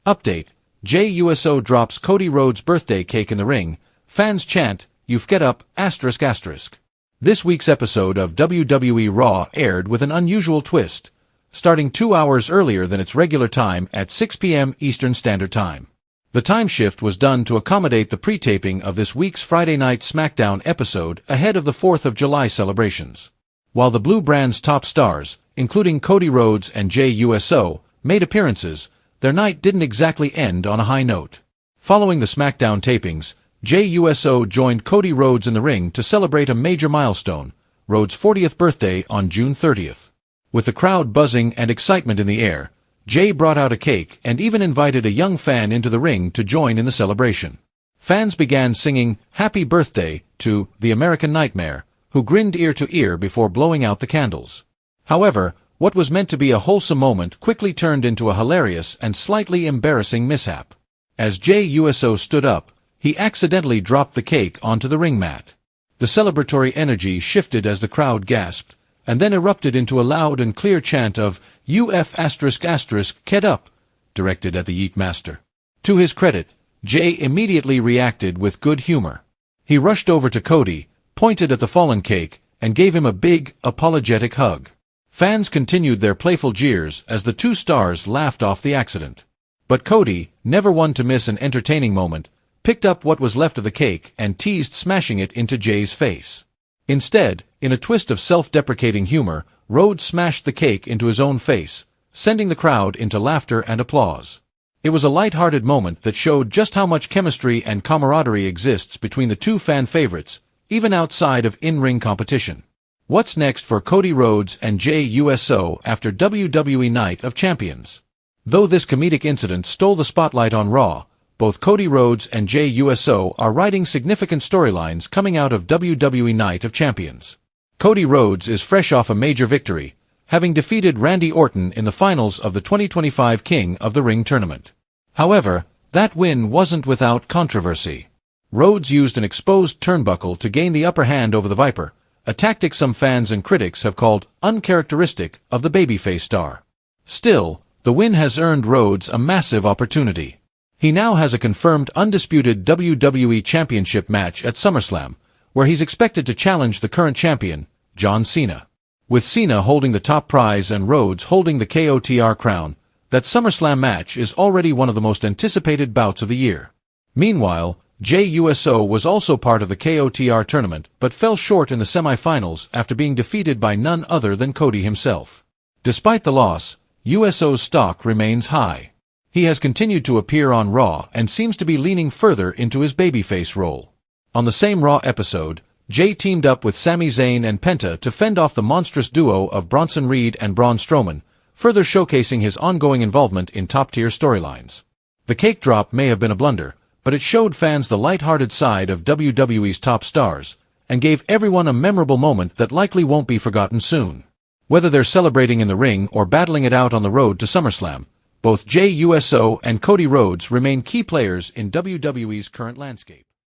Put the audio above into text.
Update: Jey Uso drops Cody Rhodes' birthday cake in the ring. Fans chant, "You've get up, asterisk asterisk." This week's episode of WWE Raw aired with an unusual twist, starting 2 hours earlier than its regular time at 6 p.m. Eastern Standard Time. The time shift was done to accommodate the pre-taping of this week's Friday Night SmackDown episode ahead of the 4th of July celebrations. While the Blue brand's top stars, including Cody Rhodes and Jey Uso, made appearances, their night didn't exactly end on a high note. Following the SmackDown tapings, Jey Uso joined Cody Rhodes in the ring to celebrate a major milestone, Rhodes' 40th birthday on June 30th. With the crowd buzzing and excitement in the air, Jey brought out a cake and even invited a young fan into the ring to join in the celebration. Fans began singing "Happy Birthday" to The American Nightmare, who grinned ear to ear before blowing out the candles. However, what was meant to be a wholesome moment quickly turned into a hilarious and slightly embarrassing mishap. As Jey Uso stood up, he accidentally dropped the cake onto the ring mat. The celebratory energy shifted as the crowd gasped, and then erupted into a loud and clear chant of "UF***, get up," directed at the Yeet Master. To his credit, Jey immediately reacted with good humor. He rushed over to Cody, pointed at the fallen cake, and gave him a big, apologetic hug. Fans continued their playful jeers as the two stars laughed off the accident. But Cody, never one to miss an entertaining moment, picked up what was left of the cake and teased smashing it into Jey's face. Instead, in a twist of self-deprecating humor, Rhodes smashed the cake into his own face, sending the crowd into laughter and applause. It was a light-hearted moment that showed just how much chemistry and camaraderie exists between the two fan favorites, even outside of in-ring competition. What's next for Cody Rhodes and Jey Uso after WWE Night of Champions? Though this comedic incident stole the spotlight on Raw, both Cody Rhodes and Jey Uso are writing significant storylines coming out of WWE Night of Champions. Cody Rhodes is fresh off a major victory, having defeated Randy Orton in the finals of the 2025 King of the Ring tournament. However, that win wasn't without controversy. Rhodes used an exposed turnbuckle to gain the upper hand over the Viper, a tactic some fans and critics have called uncharacteristic of the babyface star. Still, the win has earned Rhodes a massive opportunity. He now has a confirmed undisputed WWE Championship match at SummerSlam, where he's expected to challenge the current champion, John Cena. With Cena holding the top prize and Rhodes holding the KOTR crown, that SummerSlam match is already one of the most anticipated bouts of the year. Meanwhile, Jey Uso was also part of the KOTR tournament but fell short in the semi-finals after being defeated by none other than Cody himself. Despite the loss, Uso's stock remains high. He has continued to appear on Raw and seems to be leaning further into his babyface role. On the same Raw episode, Jey teamed up with Sami Zayn and Penta to fend off the monstrous duo of Bronson Reed and Braun Strowman, further showcasing his ongoing involvement in top-tier storylines. The cake drop may have been a blunder, but it showed fans the light-hearted side of WWE's top stars, and gave everyone a memorable moment that likely won't be forgotten soon. Whether they're celebrating in the ring or battling it out on the road to SummerSlam, both Jey Uso and Cody Rhodes remain key players in WWE's current landscape.